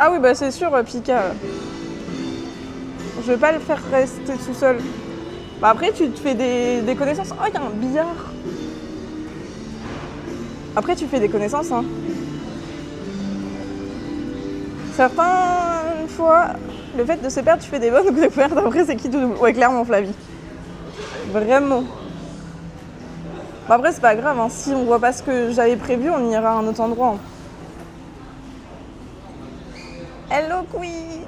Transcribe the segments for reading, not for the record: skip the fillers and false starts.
Ah oui, bah c'est sûr, Pika. Je vais pas le faire rester tout seul. Bah après, tu te fais des connaissances. Oh, il y a un billard. Après, tu fais des connaissances, hein. Certaines fois, le fait de se perdre, tu fais des bonnes découvertes. Après, c'est qui tout double. Ouais, clairement, Flavie. Vraiment. Bah après, c'est pas grave, hein. Si on voit pas ce que j'avais prévu, on ira à un autre endroit. Hello, Queen.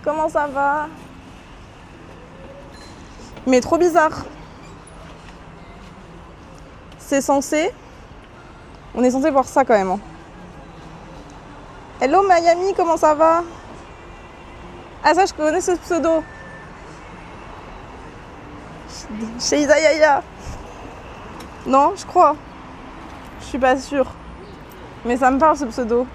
Comment ça va? Mais trop bizarre. C'est censé... On est censé voir ça quand même, hein. Hello Miami, comment ça va? Ah ça, je connais ce pseudo. Chez Isayaya. Non, je crois. Je suis pas sûre. Mais ça me parle ce pseudo.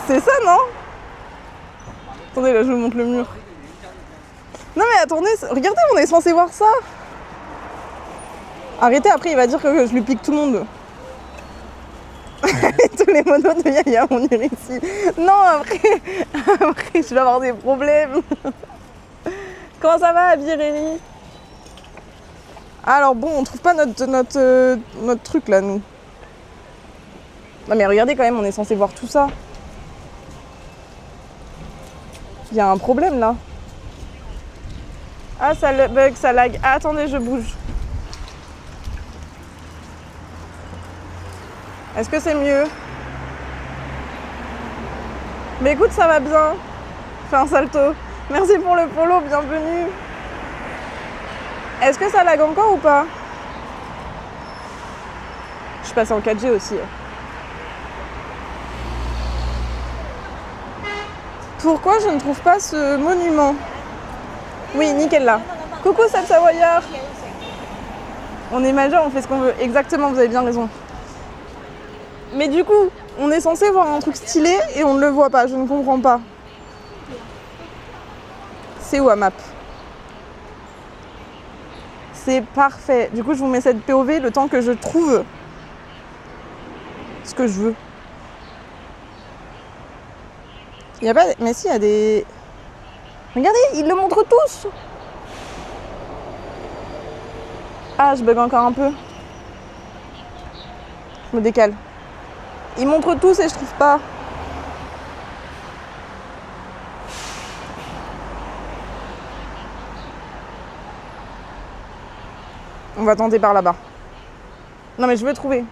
C'est ça, non? Attendez, là, je vous montre le mur. Non mais attendez, regardez, on est censé voir ça. Arrêtez, après il va dire que je lui pique tout le monde. Tous les monos de Yaya vont venir ici. Non, après je vais avoir des problèmes. Comment ça va, Vireli? Alors bon, on trouve pas notre truc là, nous. Non mais regardez quand même, on est censé voir tout ça. Il y a un problème là. Ah, ça bug, ça lag. Ah, attendez, je bouge. Est-ce que c'est mieux? Mais écoute, ça va bien. Fais un salto. Merci pour le follow, bienvenue. Est-ce que ça lag encore ou pas? Je suis passée en 4G aussi. Pourquoi je ne trouve pas ce monument? Oui, nickel là. Coucou Seb Savoyard. On est majeur, on fait ce qu'on veut. Exactement, vous avez bien raison. Mais du coup, on est censé voir un truc stylé et on ne le voit pas, je ne comprends pas. C'est où à map? C'est parfait. Du coup, je vous mets cette POV le temps que je trouve ce que je veux. Il y a pas... Mais si, il y a des... Regardez, ils le montrent tous. Ah, je bug encore un peu. Je me décale. Ils montrent tous et je trouve pas. On va tenter par là-bas. Non mais je veux trouver. Tu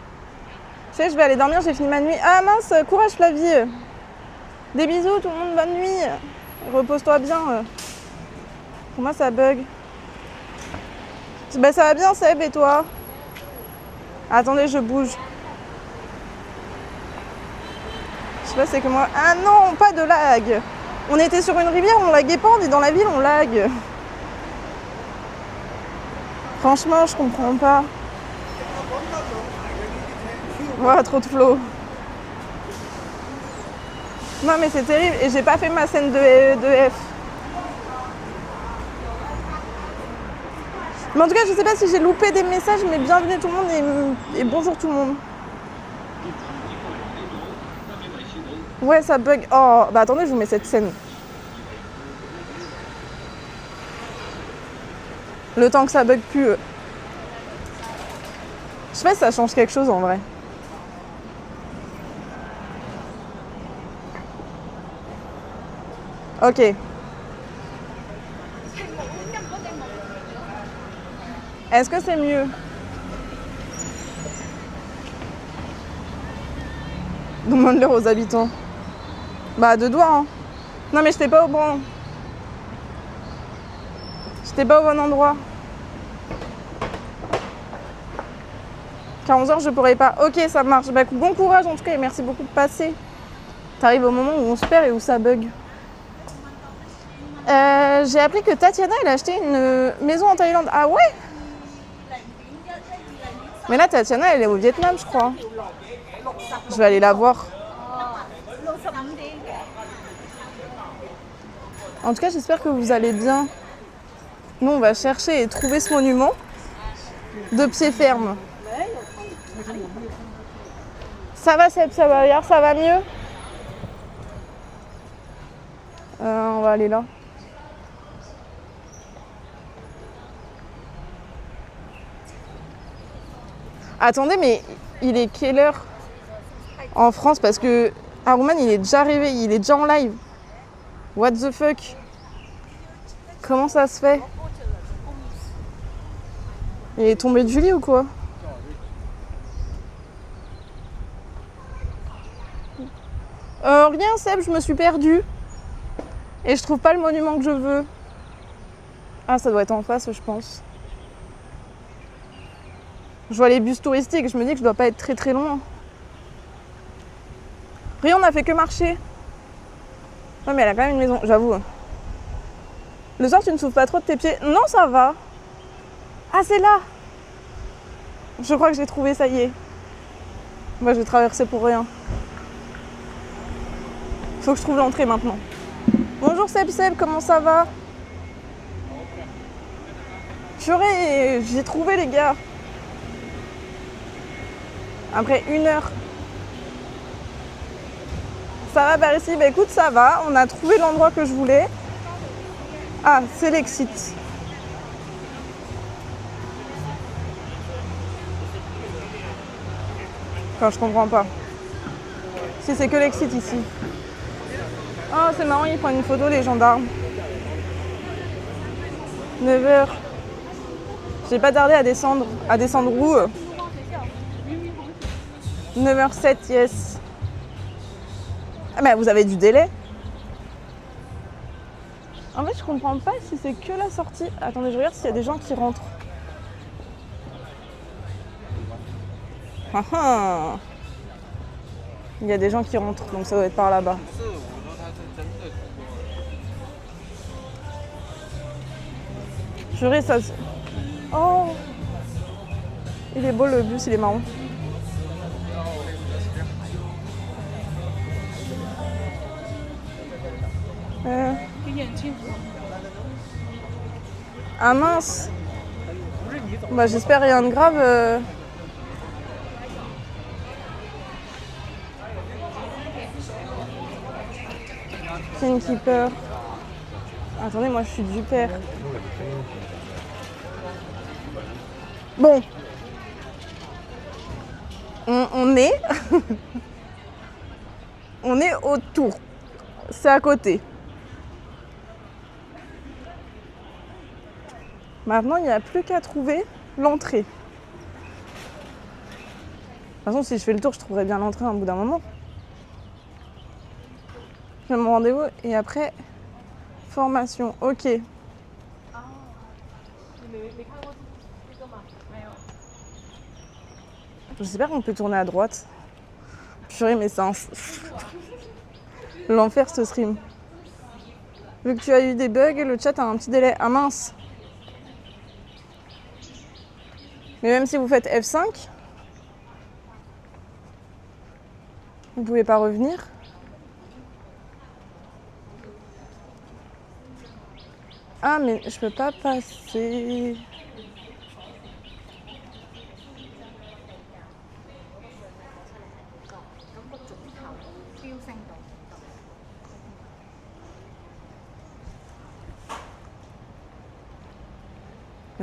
sais, je vais aller dormir, j'ai fini ma nuit. Ah mince, courage Flavie. Des bisous tout le monde, bonne nuit. Repose-toi bien. Pour moi ça bug. Bah ça va bien Seb et toi? Attendez, je bouge. Je sais pas, c'est que moi... Ah non, pas de lag. On était sur une rivière, on laguait pas, on est dans la ville, on lag. Franchement, je comprends pas. Ouah, trop de flow. Non mais c'est terrible, et j'ai pas fait ma scène de F. Mais en tout cas, je sais pas si j'ai loupé des messages, mais bienvenue tout le monde et bonjour tout le monde. Ouais, ça bug. Oh, bah attendez, je vous mets cette scène. Le temps que ça bug plus. Je sais pas si ça change quelque chose en vrai. Ok. Est-ce que c'est mieux? Demande-leur aux habitants. Bah, de doigts, hein. Non, mais j'étais pas au bon. J'étais pas au bon endroit. Qu'à 11h, je pourrais pas. Ok, ça marche. Bah, bon courage en tout cas et merci beaucoup de passer. T'arrives au moment où on se perd et où ça bug. J'ai appris que Tatiana, elle a acheté une maison en Thaïlande. Ah ouais? Mais là, Tatiana, elle est au Vietnam, je crois. Je vais aller la voir. En tout cas, j'espère que vous allez bien. Nous, on va chercher et trouver ce monument de pied ferme. Ça va, Seb, ça va, ça va mieux? On va aller là. Attendez, mais il est quelle heure en France? Parce que Aruman, il est déjà arrivé, il est déjà en live. What the fuck? Comment ça se fait? Il est tombé du lit ou quoi? Rien, Seb, je me suis perdue. Et je trouve pas le monument que je veux. Ah, ça doit être en face, je pense. Je vois les bus touristiques, je me dis que je dois pas être très très loin. Rien, on a fait que marcher. Ouais, mais elle a quand même une maison, j'avoue. Le soir, tu ne souffles pas trop de tes pieds? Non, ça va. Ah, c'est là. Je crois que j'ai trouvé, ça y est. Moi, je vais traverser pour rien. Faut que je trouve l'entrée maintenant. Bonjour Seb, comment ça va? Purée, j'ai trouvé les gars. Après 1 heure. Ça va par ici? Bah écoute, ça va. On a trouvé l'endroit que je voulais. Ah, c'est l'exit. Enfin, je comprends pas. Si c'est que l'exit ici. Oh, c'est marrant, ils prennent une photo, les gendarmes. 9h. J'ai pas tardé à descendre. À descendre où? 9h07, yes. Ah, mais vous avez du délai? En fait, je comprends pas si c'est que la sortie. Attendez, je regarde s'il y a des gens qui rentrent. Ah ah. Il y a des gens qui rentrent, donc ça doit être par là-bas. Purée, ça... Oh! Il est beau le bus, il est marrant. Ah mince! Bah j'espère rien de grave. Keeper. Attendez, moi je suis du père. Bon. On est... on est autour. C'est à côté. Maintenant, il n'y a plus qu'à trouver l'entrée. De toute façon, si je fais le tour, je trouverai bien l'entrée au bout d'un moment. J'ai mon rendez-vous et après, formation. Ok. J'espère qu'on peut tourner à droite. Purée, mais c'est un... l'enfer ce stream. Vu que tu as eu des bugs, le chat a un petit délai. Ah mince. Mais même si vous faites F5, vous pouvez pas revenir. Ah mais je peux pas passer.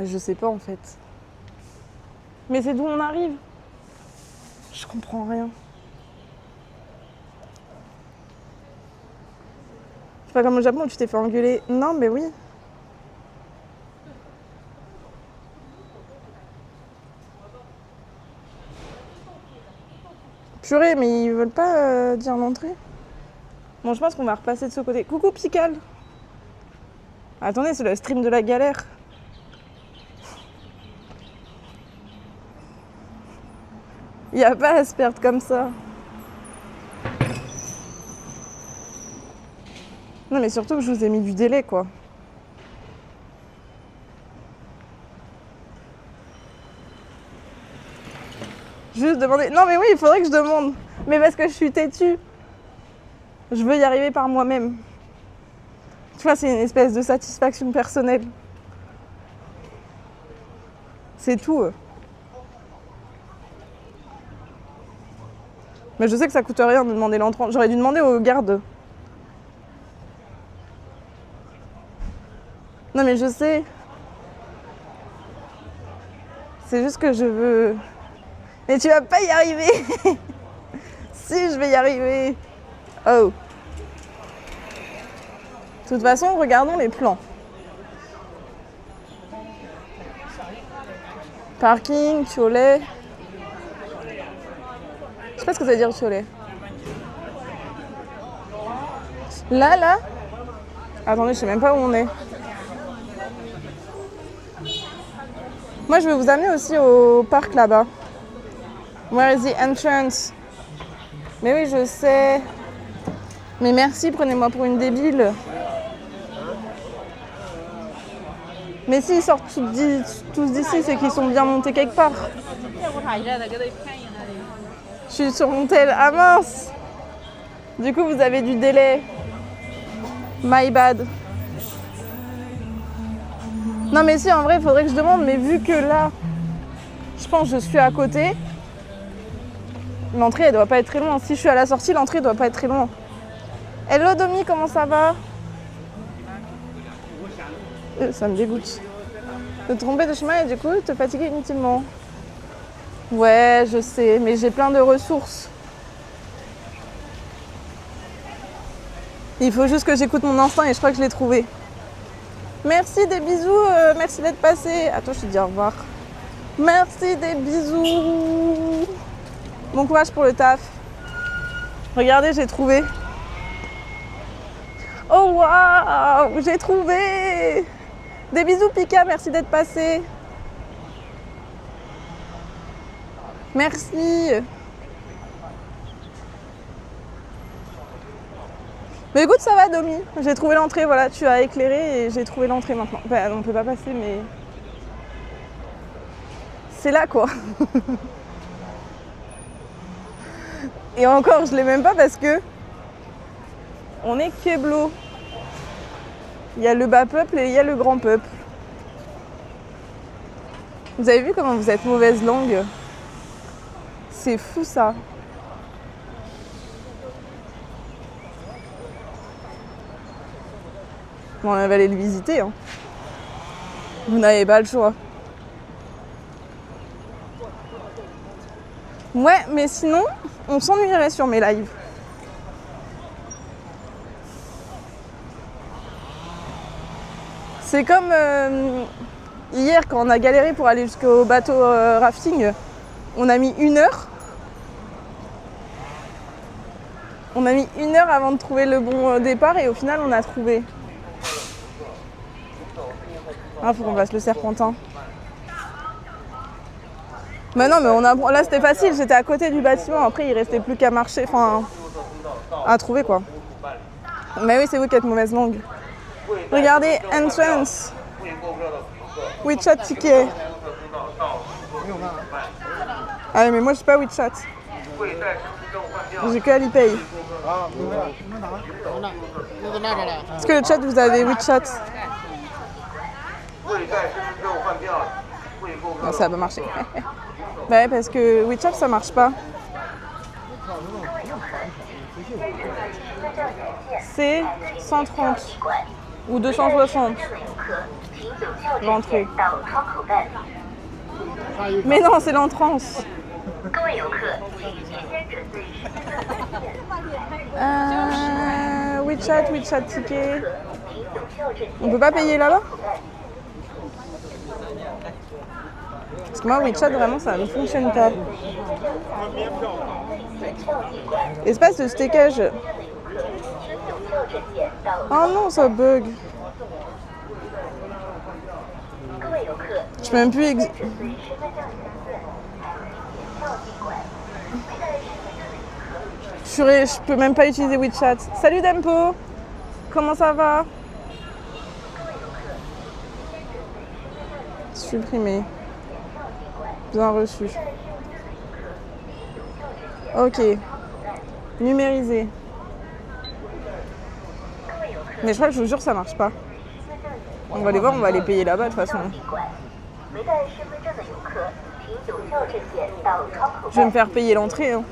Je sais pas en fait. Mais c'est d'où on arrive? Je comprends rien. C'est pas comme au Japon où tu t'es fait engueuler. Non mais oui. Purée, mais ils veulent pas dire l'entrée. Bon, je pense qu'on va repasser de ce côté. Coucou Pical. Attendez, c'est le stream de la galère. Il n'y a pas à se perdre comme ça. Non mais surtout que je vous ai mis du délai quoi. Juste demander. Non mais oui, il faudrait que je demande. Mais parce que je suis têtue. Je veux y arriver par moi-même. Tu vois, c'est une espèce de satisfaction personnelle. C'est tout. Mais je sais que ça coûte rien de demander l'entrant. J'aurais dû demander aux gardes. Non mais je sais. C'est juste que je veux... Mais tu vas pas y arriver. Si, je vais y arriver. Oh. De toute façon, regardons les plans. Parking, Cholet. Je sais pas ce que ça veut dire Cholet. Là. Attendez, je sais même pas où on est. Moi, je vais vous amener aussi au parc là-bas. Where is the entrance? Mais oui, je sais. Mais merci, prenez-moi pour une débile. Mais s'ils sortent tous d'ici, c'est qu'ils sont bien montés quelque part. Je suis sur mon tel. Ah mince! Du coup, vous avez du délai. My bad. Non mais si, en vrai, il faudrait que je demande, mais vu que là, je pense que je suis à côté, l'entrée, elle doit pas être très loin. Si je suis à la sortie, l'entrée doit pas être très loin. Hello Domi, comment ça va? Ça me dégoûte. Te tromper de chemin et du coup, te fatiguer inutilement. Ouais, je sais, mais j'ai plein de ressources. Il faut juste que j'écoute mon instinct et je crois que je l'ai trouvé. Merci, des bisous, merci d'être passé. Attends, je te dis au revoir. Merci, des bisous. Bon courage pour le taf. Regardez, j'ai trouvé. Oh waouh, j'ai trouvé. Des bisous Pika, merci d'être passé. Merci. Mais écoute, ça va Domi, j'ai trouvé l'entrée, voilà, tu as éclairé et j'ai trouvé l'entrée maintenant. Enfin, on peut pas passer, mais... C'est là, quoi. Et encore, je l'ai même pas parce que... On est Keblo. Il y a le bas peuple et il y a le grand peuple. Vous avez vu comment vous êtes mauvaise langue? C'est fou, ça. Bon, on va aller le visiter. Hein. Vous n'avez pas le choix. Ouais, mais sinon, on s'ennuierait sur mes lives. C'est comme hier, quand on a galéré pour aller jusqu'au bateau rafting, on a mis 1 heure. On a mis 1 heure avant de trouver le bon départ et au final, on a trouvé. Ah, faut qu'on passe le Serpentin. Mais non, mais là c'était facile, j'étais à côté du bâtiment, après il restait plus qu'à marcher, enfin, à trouver quoi. Mais oui, c'est vous qui êtes mauvaise langue. Regardez, entrance. WeChat ticket. Ah mais moi j'ai pas WeChat. J'ai que Alipay. Est-ce que le chat vous avez WeChat? Non, ça va pas marcher. Bah ouais, parce que WeChat ça marche pas. C'est 130 ou 260 l'entrée. Mais non, c'est l'entrance. WeChat ticket. On peut pas payer là-bas? Parce que moi, WeChat, vraiment, ça ne fonctionne pas. Espace de stackage. Oh non, ça bug. Je peux même plus... Je peux même pas utiliser WeChat. Salut Dempo. Comment ça va? Supprimer. Bien reçu. Ok. Numériser. Mais je crois que je vous jure ça marche pas. On va les voir, on va les payer là-bas de toute façon. Je vais me faire payer l'entrée. Hein.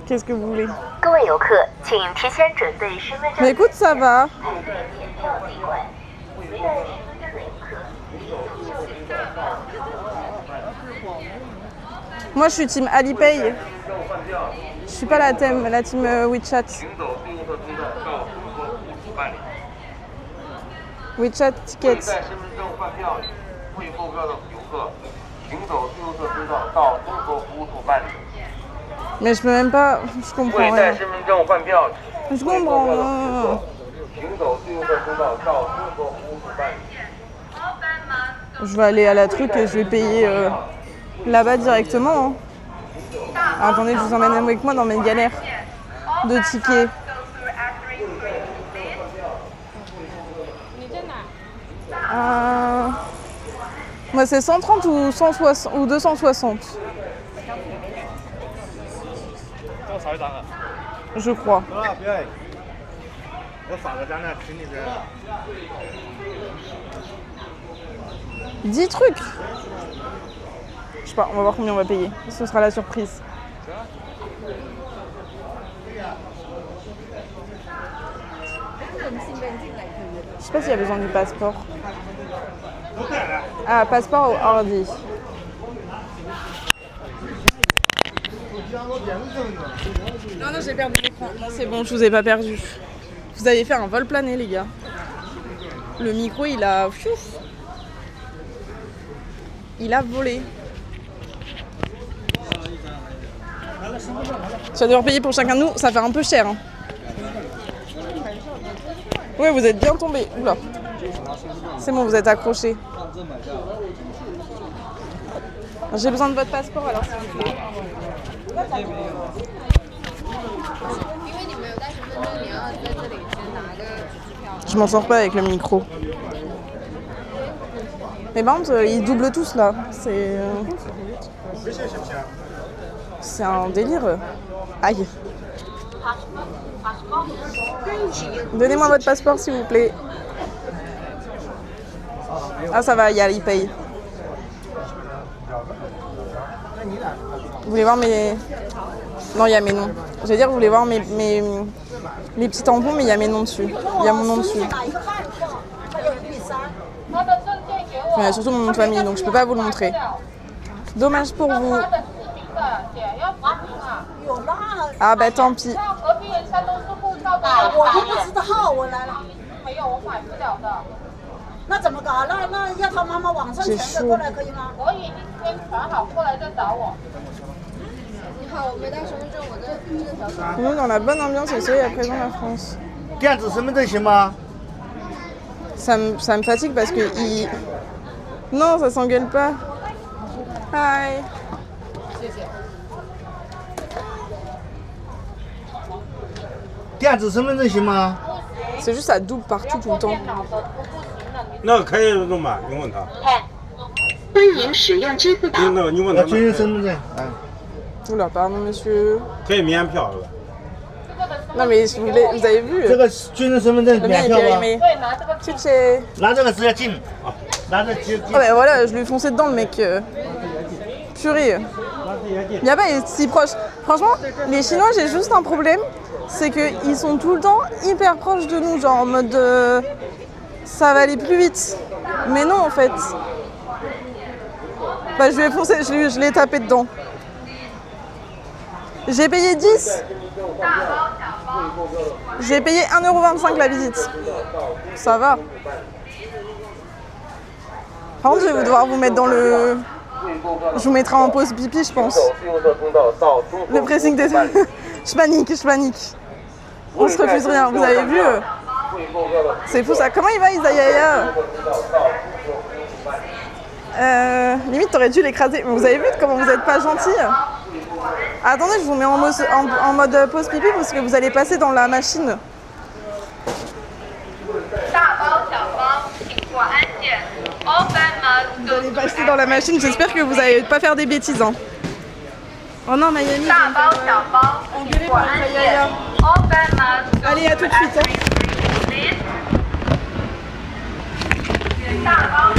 Qu'est-ce que vous voulez? Mais écoute, ça va. Moi, je suis team Alipay. Je suis pas la team WeChat. WeChat Tickets. Mais je peux même pas. Je comprends rien. Je comprends rien. Je vais aller à la truc et je vais payer là-bas directement. Hein. Attendez, je vous emmène avec moi dans mes galères de tickets. Moi, c'est 130 ou 160 ou 260. Je crois. 10 trucs. Je sais pas, on va voir combien on va payer. Ce sera la surprise. Je sais pas s'il y a besoin du passeport. Ah, passeport ou ordi. Non, j'ai perdu l'écran. Non, c'est bon, je vous ai pas perdu. Vous avez fait un vol plané, les gars. Le micro, il a... Il a volé. Tu vas devoir payer pour chacun de nous, ça fait un peu cher. Hein. Oui, vous êtes bien tombé. Oula. C'est bon, vous êtes accrochés. J'ai besoin de votre passeport alors, s'il vous plaît. Je m'en sors pas avec le micro. Mais par contre, ils doublent tous là. C'est un délire. Aïe. Donnez-moi votre passeport s'il vous plaît. Ah ça va, il y a l'e-pay. Vous voulez voir mes... Non, il y a mes noms. J'allais dire, vous voulez voir mes petits tampons, mais il y a mes noms dessus. Il y a mon nom dessus. Il y a surtout mon nom de famille, donc je peux pas vous le montrer. Dommage pour vous. Ah bah tant pis. J'ai chaud. Nous, dans la bonne ambiance, et soyez à présent la France. Ça me fatigue parce que Non, ça s'engueule pas. Hi. C'est juste ça double partout tout le temps. Oula, pardon monsieur. Non mais vous avez vu le mien est périmé. Tchétché. Oh ben voilà, je lui ai foncé dedans le mec. Purée. Il n'y a pas si proche. Franchement, les Chinois, j'ai juste un problème. C'est qu'ils sont tout le temps hyper proches de nous. Genre en mode... ça va aller plus vite. Mais non en fait. Bah je lui ai foncé, je l'ai tapé dedans. J'ai payé 10. J'ai payé 1,25€ la visite. Ça va. Par contre, je vais devoir vous mettre dans le... Je vous mettrai en pause pipi, je pense. Le pressing des... Je panique. On se refuse rien, vous avez vu C'est fou ça. Comment il va, Isayaya limite, t'aurais dû l'écraser. Vous avez vu comment vous êtes pas gentil. Attendez, je vous mets en mode pause pipi parce que vous allez passer dans la machine. Vous allez passer dans la machine, j'espère que vous n'allez pas faire des bêtises. Hein. Oh non, Miami, engueulée par Isayaya. Allez, à tout de suite. Hein.